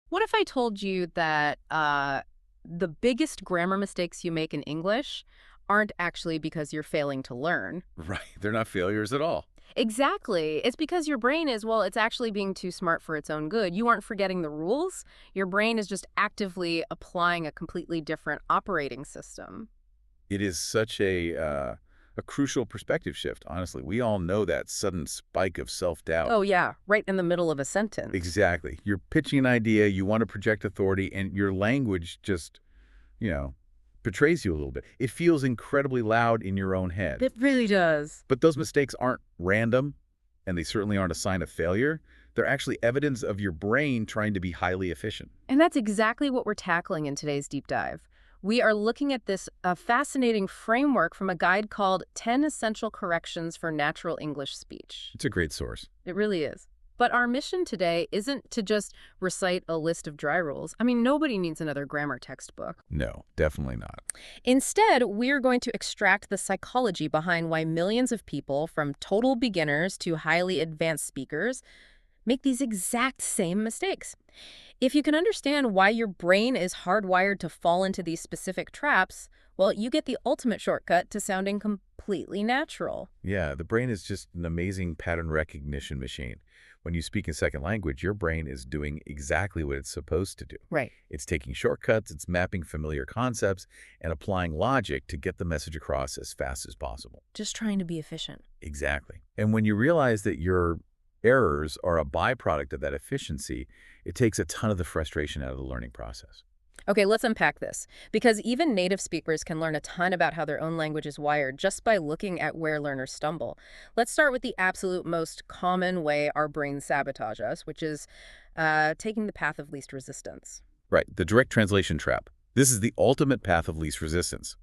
What if I told you that the biggest grammar mistakes you make in English aren't actually because you're failing to learn? Right. They're not failures at all. Exactly. It's because your brain is, well, it's actually being too smart for its own good. You aren't forgetting the rules. Your brain is just actively applying a completely different operating system. It is such a crucial perspective shift, honestly. We all know that sudden spike of self-doubt. Oh, yeah, right in the middle of a sentence. Exactly. You're pitching an idea, you want to project authority, and your language just, you know, betrays you a little bit. It feels incredibly loud in your own head. It really does. But those mistakes aren't random, and they certainly aren't a sign of failure. They're actually evidence of your brain trying to be highly efficient. And that's exactly what we're tackling in today's deep dive. We are looking at this fascinating framework from a guide called 10 Essential Corrections for Natural English Speech. It's a great source. It really is. But our mission today isn't to just recite a list of dry rules. I mean, nobody needs another grammar textbook. No, definitely not. Instead, we're going to extract the psychology behind why millions of people, from total beginners to highly advanced speakers, make these exact same mistakes. If you can understand why your brain is hardwired to fall into these specific traps, well, you get the ultimate shortcut to sounding completely natural. Yeah, the brain is just an amazing pattern recognition machine. When you speak in second language, your brain is doing exactly what it's supposed to do. Right. It's taking shortcuts, it's mapping familiar concepts, and applying logic to get the message across as fast as possible. Just trying to be efficient. Exactly. And when you realize that your errors are a byproduct of that efficiency, it takes a ton of the frustration out of the learning process. Okay, let's unpack this. Because even native speakers can learn a ton about how their own language is wired just by looking at where learners stumble. Let's start with the absolute most common way our brains sabotage us, which is taking the path of least resistance. Right, the direct translation trap. This is the ultimate path of least resistance.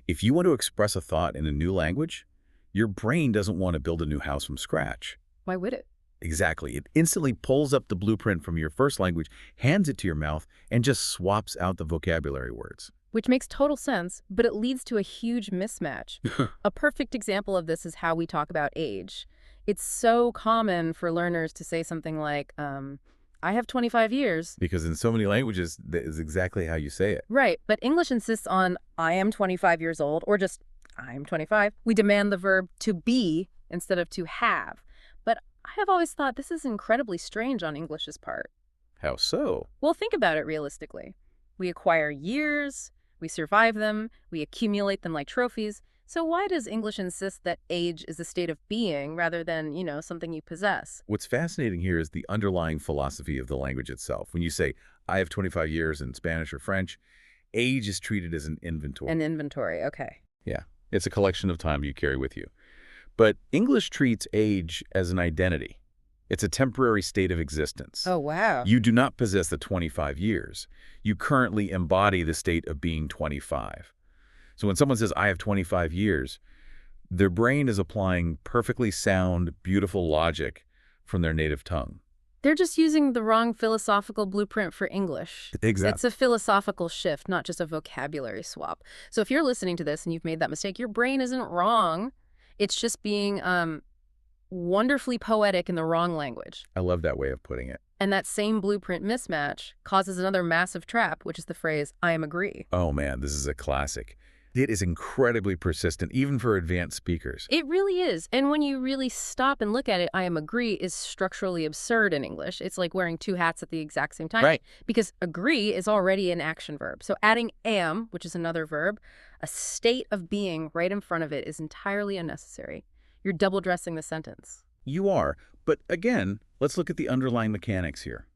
If you want to express a thought in a new language, your brain doesn't want to build a new house from scratch. Why would it? Exactly. It instantly pulls up the blueprint from your first language, hands it to your mouth, and just swaps out the vocabulary words. Which makes total sense, but it leads to a huge mismatch. A perfect example of this is how we talk about age. It's so common for learners to say something like, I have 25 years. Because in so many languages, that is exactly how you say it. Right, but English insists on, I am 25 years old, or just, I'm 25. We demand the verb to be instead of to have. But I have always thought this is incredibly strange on English's part. How so? Well, think about it realistically. We acquire years, we survive them, we accumulate them like trophies. So why does English insist that age is a state of being rather than, something you possess? What's fascinating here is the underlying philosophy of the language itself. When you say, I have 25 years in Spanish or French, age is treated as an inventory. An inventory, okay. Yeah, it's a collection of time you carry with you. But English treats age as an identity. It's a temporary state of existence. Oh, wow. You do not possess the 25 years. You currently embody the state of being 25. So when someone says, I have 25 years, their brain is applying perfectly sound, beautiful logic from their native tongue. They're just using the wrong philosophical blueprint for English. Exactly. It's a philosophical shift, not just a vocabulary swap. So if you're listening to this and you've made that mistake, your brain isn't wrong. It's just being wonderfully poetic in the wrong language. I love that way of putting it. And that same blueprint mismatch causes another massive trap, which is the phrase, I am agree. Oh man, this is a classic. It is incredibly persistent, even for advanced speakers. It really is. And when you really stop and look at it, I am agree is structurally absurd in English. It's like wearing two hats at the exact same time. Right. Because agree is already an action verb. So adding am, which is another verb, a state of being right in front of it is entirely unnecessary. You're double dressing the sentence. You are. But again, let's look at the underlying mechanics here.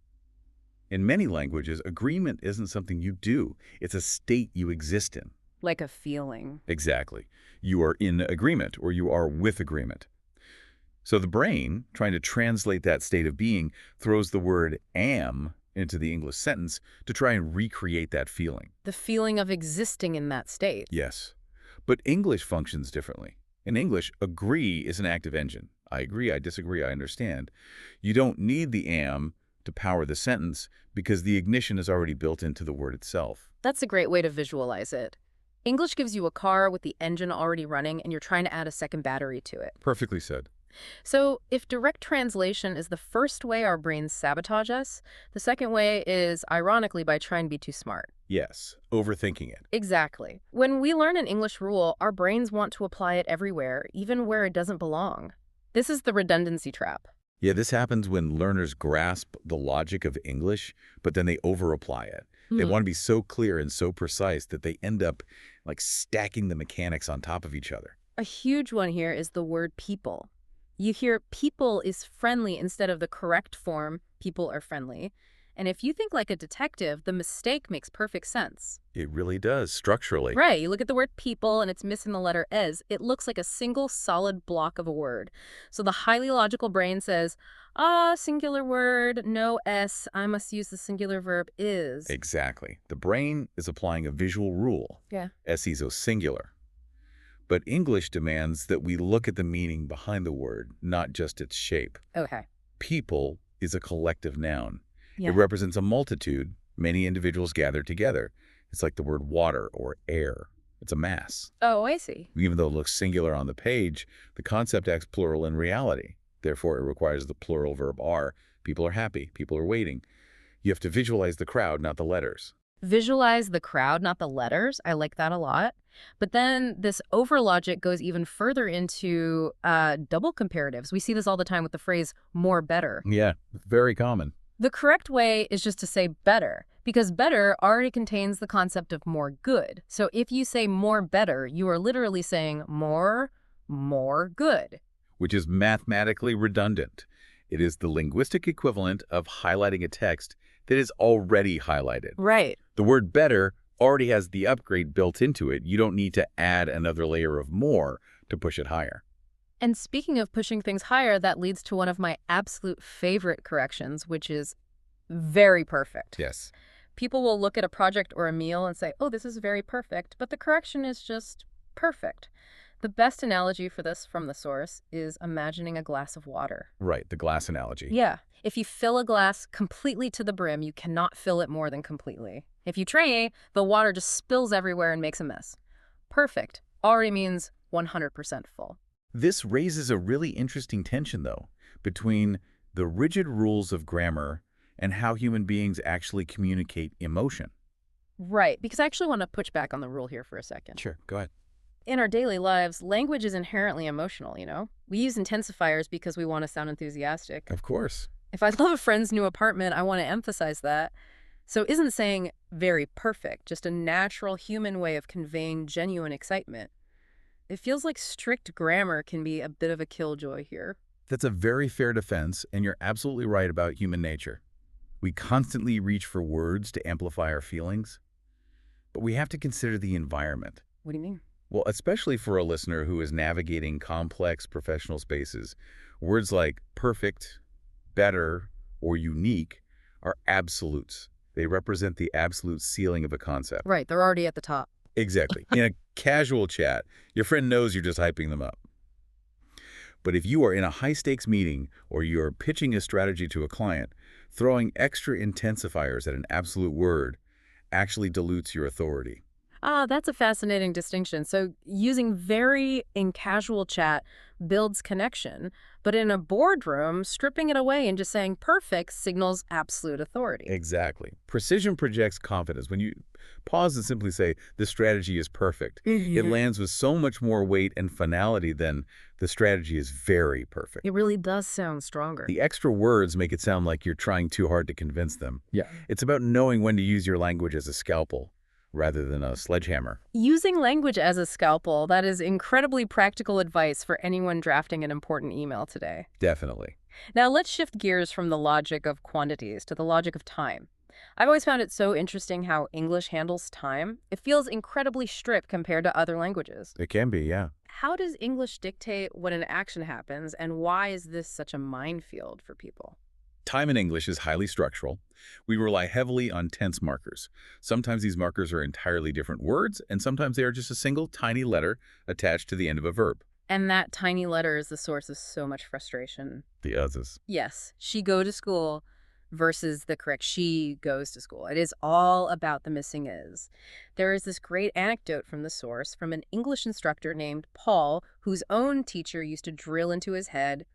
In many languages, agreement isn't something you do. It's a state you exist in. Like a feeling. Exactly. You are in agreement or you are with agreement. So the brain, trying to translate that state of being, throws the word am into the English sentence to try and recreate that feeling. The feeling of existing in that state. Yes. But English functions differently. In English, agree is an active engine. I agree, I disagree, I understand. You don't need the am to power the sentence because the ignition is already built into the word itself. That's a great way to visualize it. English gives you a car with the engine already running and you're trying to add a second battery to it. Perfectly said. So, if direct translation is the first way our brains sabotage us, the second way is, ironically, by trying to be too smart. Yes, overthinking it. Exactly. When we learn an English rule, our brains want to apply it everywhere, even where it doesn't belong. This is the redundancy trap. Yeah, this happens when learners grasp the logic of English, but then they over-apply it. They Hmm. want to be so clear and so precise that they end up like stacking the mechanics on top of each other. A huge one here is the word people. You hear people is friendly instead of the correct form, people are friendly. And if you think like a detective, the mistake makes perfect sense. It really does, structurally. Right, you look at the word people and it's missing the letter es. It looks like a single solid block of a word. So the highly logical brain says, singular word, no s, I must use the singular verb is. Exactly. The brain is applying a visual rule, Yeah. SE's singular. But English demands that we look at the meaning behind the word, not just its shape. Okay. People is a collective noun. It Yeah. represents a multitude, many individuals gathered together. It's like the word water or air. It's a mass. Oh, I see. Even though it looks singular on the page, the concept acts plural in reality. Therefore, it requires the plural verb are. People are happy. People are waiting. You have to visualize the crowd, not the letters. Visualize the crowd, not the letters. I like that a lot. But then this over logic goes even further into double comparatives. We see this all the time with the phrase more better. Yeah, very common. The correct way is just to say better, because better already contains the concept of more good. So if you say more better, you are literally saying more good. Which is mathematically redundant. It is the linguistic equivalent of highlighting a text that is already highlighted. Right. The word better already has the upgrade built into it. You don't need to add another layer of more to push it higher. And speaking of pushing things higher, that leads to one of my absolute favorite corrections, which is very perfect. Yes. People will look at a project or a meal and say, oh, this is very perfect, but the correction is just perfect. The best analogy for this from the source is imagining a glass of water. Right, the glass analogy. Yeah. If you fill a glass completely to the brim, you cannot fill it more than completely. If you tray, the water just spills everywhere and makes a mess. Perfect already means 100% full. This raises a really interesting tension, though, between the rigid rules of grammar and how human beings actually communicate emotion. Right, because I actually want to push back on the rule here for a second. Sure, go ahead. In our daily lives, language is inherently emotional, you know? We use intensifiers because we want to sound enthusiastic. Of course. If I love a friend's new apartment, I want to emphasize that. So isn't saying very perfect just a natural human way of conveying genuine excitement? It feels like strict grammar can be a bit of a killjoy here. That's a very fair defense, and you're absolutely right about human nature. We constantly reach for words to amplify our feelings, but we have to consider the environment. What do you mean? Well, especially for a listener who is navigating complex professional spaces, words like perfect, better, or unique are absolutes. They represent the absolute ceiling of a concept. Right, they're already at the top. Exactly. In a casual chat, your friend knows you're just hyping them up. But if you are in a high-stakes meeting or you're pitching a strategy to a client, throwing extra intensifiers at an absolute word actually dilutes your authority. Ah, that's a fascinating distinction. So using very in casual chat builds connection, but in a boardroom, stripping it away and just saying perfect signals absolute authority. Exactly. Precision projects confidence. When you pause and simply say, this strategy is perfect, it lands with so much more weight and finality than the strategy is very perfect. It really does sound stronger. The extra words make it sound like you're trying too hard to convince them. Yeah. It's about knowing when to use your language as a scalpel rather than a sledgehammer. Using language as a scalpel, that is incredibly practical advice for anyone drafting an important email today. Definitely. Now let's shift gears from the logic of quantities to the logic of time. I've always found it so interesting how English handles time. It feels incredibly strict compared to other languages. It can be, yeah. How does English dictate when an action happens, and why is this such a minefield for people? Time in English is highly structural. We rely heavily on tense markers. Sometimes these markers are entirely different words, and sometimes they are just a single tiny letter attached to the end of a verb. And that tiny letter is the source of so much frustration. The others. Yes, she go to school. versus the correct she goes to school. It is all about the missing is. There is this great anecdote from the source from an English instructor named Paul, whose own teacher used to drill into his head,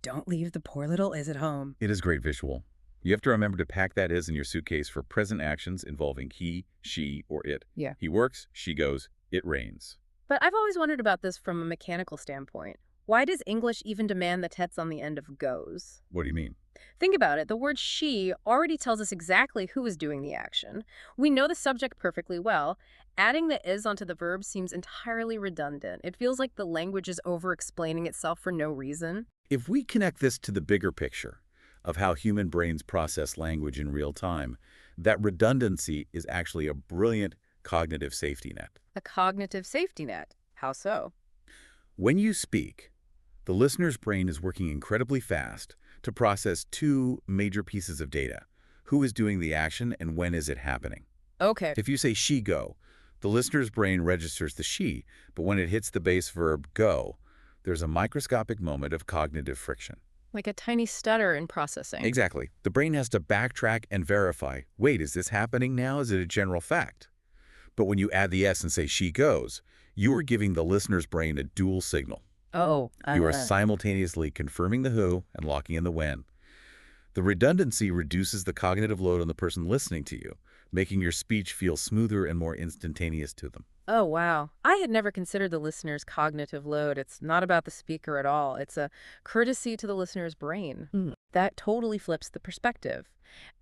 "Don't leave the poor little is at home." It is great visual. You have to remember to pack that is in your suitcase for present actions involving he, she, or it. Yeah. He works, she goes, it rains. But I've always wondered about this from a mechanical standpoint. Why does English even demand the tets on the end of goes? What do you mean? Think about it. The word she already tells us exactly who is doing the action. We know the subject perfectly well. Adding the is onto the verb seems entirely redundant. It feels like the language is over-explaining itself for no reason. If we connect this to the bigger picture of how human brains process language in real time, that redundancy is actually a brilliant cognitive safety net. A cognitive safety net. How so? When you speak, the listener's brain is working incredibly fast to process two major pieces of data. Who is doing the action and when is it happening? Okay. If you say she go, the listener's brain registers the she, but when it hits the base verb go, there's a microscopic moment of cognitive friction. Like a tiny stutter in processing. Exactly. The brain has to backtrack and verify, wait, is this happening now? Is it a general fact? But when you add the S and say she goes, you are giving the listener's brain a dual signal. Oh. You are simultaneously confirming the who and locking in the when. The redundancy reduces the cognitive load on the person listening to you, making your speech feel smoother and more instantaneous to them. Oh, wow. I had never considered the listener's cognitive load. It's not about the speaker at all. It's a courtesy to the listener's brain. That totally flips the perspective.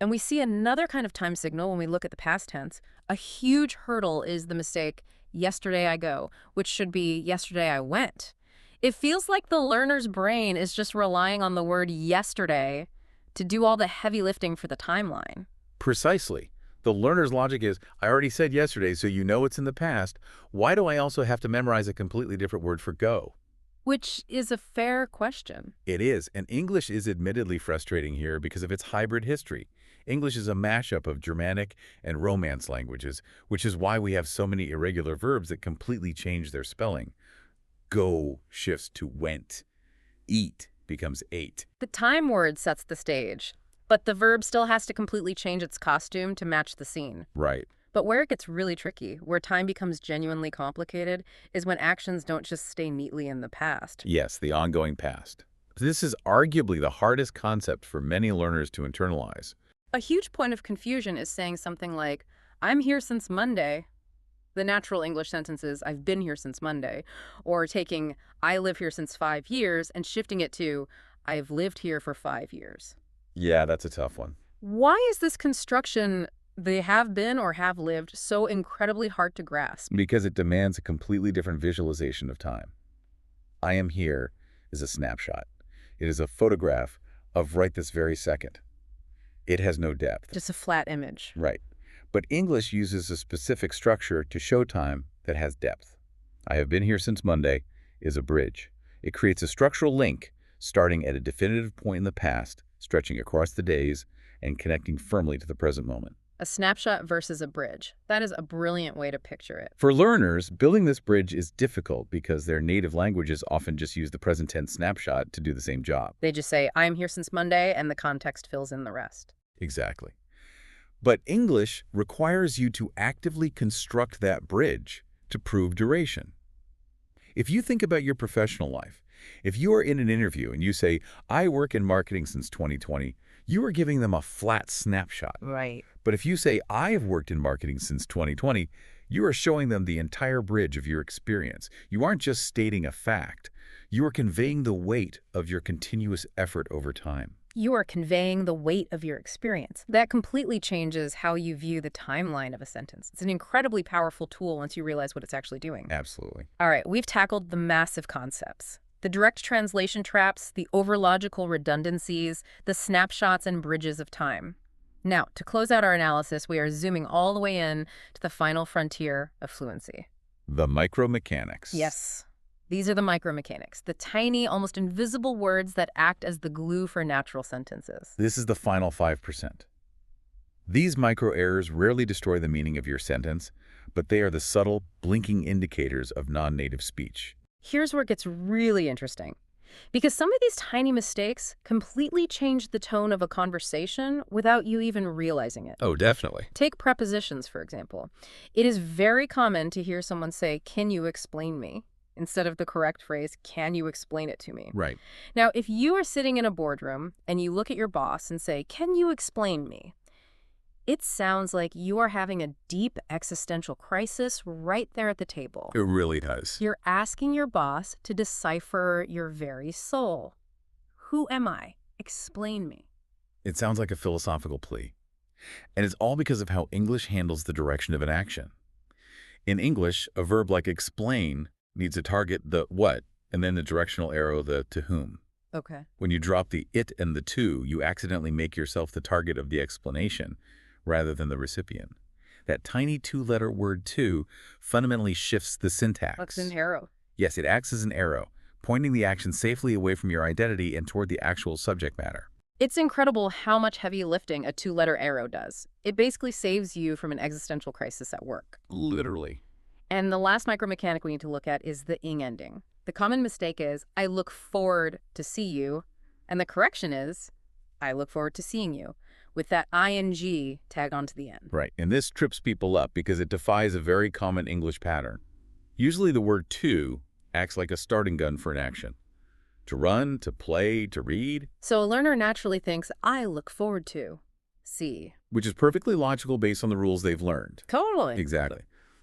And we see another kind of time signal when we look at the past tense. A huge hurdle is the mistake, yesterday I go, which should be yesterday I went. It feels like the learner's brain is just relying on the word yesterday to do all the heavy lifting for the timeline. Precisely. The learner's logic is, I already said yesterday, so you know it's in the past. Why do I also have to memorize a completely different word for go? Which is a fair question. It is, and English is admittedly frustrating here because of its hybrid history. English is a mashup of Germanic and Romance languages, which is why we have so many irregular verbs that completely change their spelling. Go shifts to went. Eat becomes ate. The time word sets the stage, but the verb still has to completely change its costume to match the scene. Right. But where it gets really tricky, where time becomes genuinely complicated, is when actions don't just stay neatly in the past. Yes, the ongoing past. This is arguably the hardest concept for many learners to internalize. A huge point of confusion is saying something like, I'm here since Monday. The natural English sentence is, I've been here since Monday. Or taking, I live here since 5 years, and shifting it to, I've lived here for 5 years. Yeah, that's a tough one. Why is this construction, they have been or have lived, so incredibly hard to grasp? Because it demands a completely different visualization of time. I am here is a snapshot. It is a photograph of right this very second. It has no depth. Just a flat image. Right. But English uses a specific structure to show time that has depth. I have been here since Monday is a bridge. It creates a structural link starting at a definitive point in the past, stretching across the days, and connecting firmly to the present moment. A snapshot versus a bridge. That is a brilliant way to picture it. For learners, building this bridge is difficult because their native languages often just use the present tense snapshot to do the same job. They just say, I'm here since Monday, and the context fills in the rest. Exactly. But English requires you to actively construct that bridge to prove duration. If you think about your professional life, if you are in an interview and you say, I work in marketing since 2020, you are giving them a flat snapshot. Right. But if you say, I have worked in marketing since 2020, you are showing them the entire bridge of your experience. You aren't just stating a fact. You are conveying the weight of your continuous effort over time. You are conveying the weight of your experience. That completely changes how you view the timeline of a sentence. It's an incredibly powerful tool once you realize what it's actually doing. Absolutely. All right, we've tackled the massive concepts. The direct translation traps, the overlogical redundancies, the snapshots and bridges of time. Now, to close out our analysis, we are zooming all the way in to the final frontier of fluency. The micromechanics. Yes. These are the micromechanics, the tiny, almost invisible words that act as the glue for natural sentences. This is the final 5%. These micro errors rarely destroy the meaning of your sentence, but they are the subtle, blinking indicators of non-native speech. Here's where it gets really interesting. Because some of these tiny mistakes completely change the tone of a conversation without you even realizing it. Oh, definitely. Take prepositions, for example. It is very common to hear someone say, "Can you explain me?" instead of the correct phrase, "Can you explain it to me?" Right. Now, if you are sitting in a boardroom and you look at your boss and say, "Can you explain me?" it sounds like you are having a deep existential crisis right there at the table. It really does. You're asking your boss to decipher your very soul. Who am I? Explain me. It sounds like a philosophical plea. And it's all because of how English handles the direction of an action. In English, a verb like explain needs to target the what and then the directional arrow, the to whom. Okay. When you drop the it and the to, you accidentally make yourself the target of the explanation rather than the recipient. That tiny two-letter word to fundamentally shifts the syntax. Looks an arrow. Yes, it acts as an arrow, pointing the action safely away from your identity and toward the actual subject matter. It's incredible how much heavy lifting a two-letter arrow does. It basically saves you from an existential crisis at work. Literally. And the last micromechanic we need to look at is the ing ending. The common mistake is, "I look forward to see you," and the correction is, "I look forward to seeing you," with that ing tagged onto the end. Right, and this trips people up because it defies a very common English pattern. Usually the word to acts like a starting gun for an action. To run, to play, to read, So a learner naturally thinks, "I look forward to see." which is perfectly logical based on the rules they've learned. Totally. Exactly.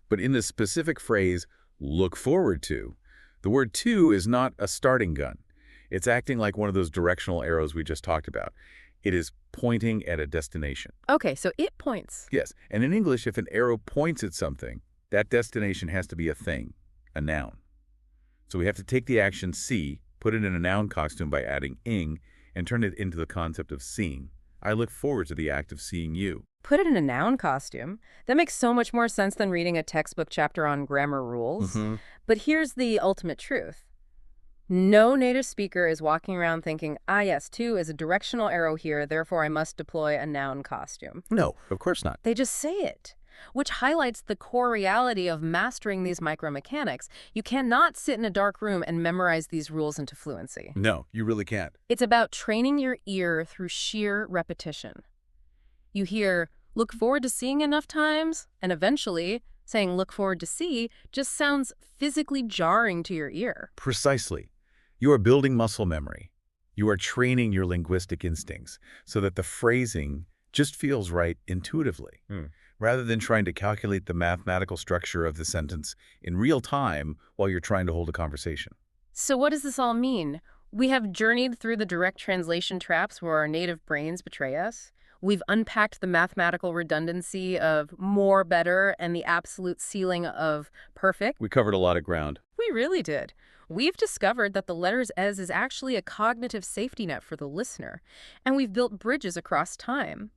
But in the specific phrase, look forward to, the word to is not a starting gun. It's acting like one of those directional arrows we just talked about. It is pointing at a destination. Okay, so it points. Yes, and in English, if an arrow points at something, that destination has to be a thing, a noun. So we have to take the action see, put it in a noun costume by adding ing, and turn it into the concept of seeing. I look forward to the act of seeing you. Put it in a noun costume. That makes so much more sense than reading a textbook chapter on grammar rules. But here's the ultimate truth. No native speaker is walking around thinking, "Ah, yes, to is a directional arrow here, therefore I must deploy a noun costume." No, of course not. They just say it, which highlights the core reality of mastering these micromechanics. You cannot sit in a dark room and memorize these rules into fluency. No, you really can't. It's about training your ear through sheer repetition. You hear, "look forward to seeing" enough times, and eventually saying "look forward to see" just sounds physically jarring to your ear. Precisely. You are building muscle memory. You are training your linguistic instincts so that the phrasing just feels right intuitively, rather than trying to calculate the mathematical structure of the sentence in real time while you're trying to hold a conversation. So what does this all mean? We have journeyed through the direct translation traps where our native brains betray us. We've unpacked the mathematical redundancy of more, better, and the absolute ceiling of perfect. We covered a lot of ground. We really did. We've discovered that the letters "es" is actually a cognitive safety net for the listener, and we've built bridges across time.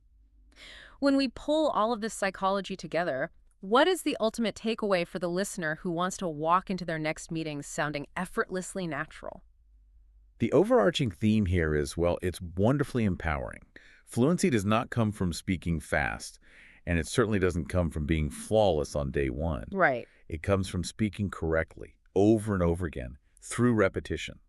When we pull all of this psychology together, what is the ultimate takeaway for the listener who wants to walk into their next meeting sounding effortlessly natural? The overarching theme here is, well, it's wonderfully empowering. Fluency does not come from speaking fast, and it certainly doesn't come from being flawless on day one. Right. It comes from speaking correctly, over and over again, through repetition.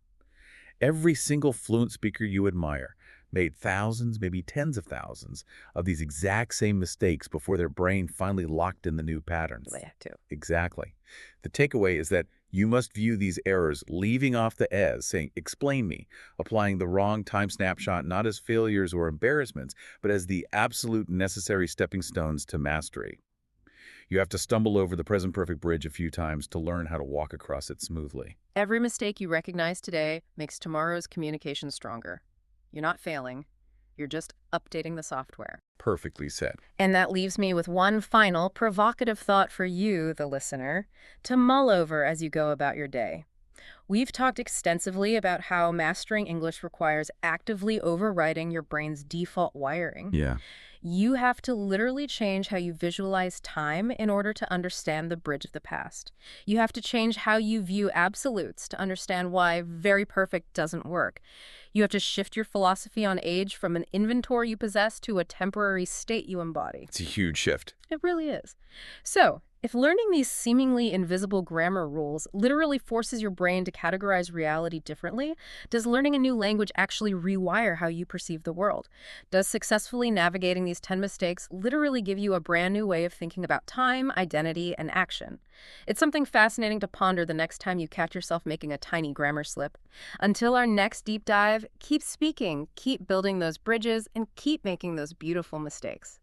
Every single fluent speaker you admire made thousands, maybe tens of thousands, of these exact same mistakes before their brain finally locked in the new patterns. They have to. Exactly. The takeaway is that you must view these errors, leaving off the "es," saying, "explain me," applying the wrong time snapshot not as failures or embarrassments, but as the absolute necessary stepping stones to mastery. You have to stumble over the present perfect bridge a few times to learn how to walk across it smoothly. Every mistake you recognize today makes tomorrow's communication stronger. You're not failing. You're just updating the software. Perfectly said. And that leaves me with one final provocative thought for you, the listener, to mull over as you go about your day. We've talked extensively about how mastering English requires actively overriding your brain's default wiring. Yeah. You have to literally change how you visualize time in order to understand the bridge of the past. You have to change how you view absolutes to understand why very perfect doesn't work. You have to shift your philosophy on age from an inventory you possess to a temporary state you embody. It's a huge shift. It really is. So, If learning these seemingly invisible grammar rules literally forces your brain to categorize reality differently, does learning a new language actually rewire how you perceive the world? Does successfully navigating these 10 mistakes literally give you a brand new way of thinking about time, identity, and action? It's something fascinating to ponder the next time you catch yourself making a tiny grammar slip. Until our next deep dive, keep speaking, keep building those bridges, and keep making those beautiful mistakes.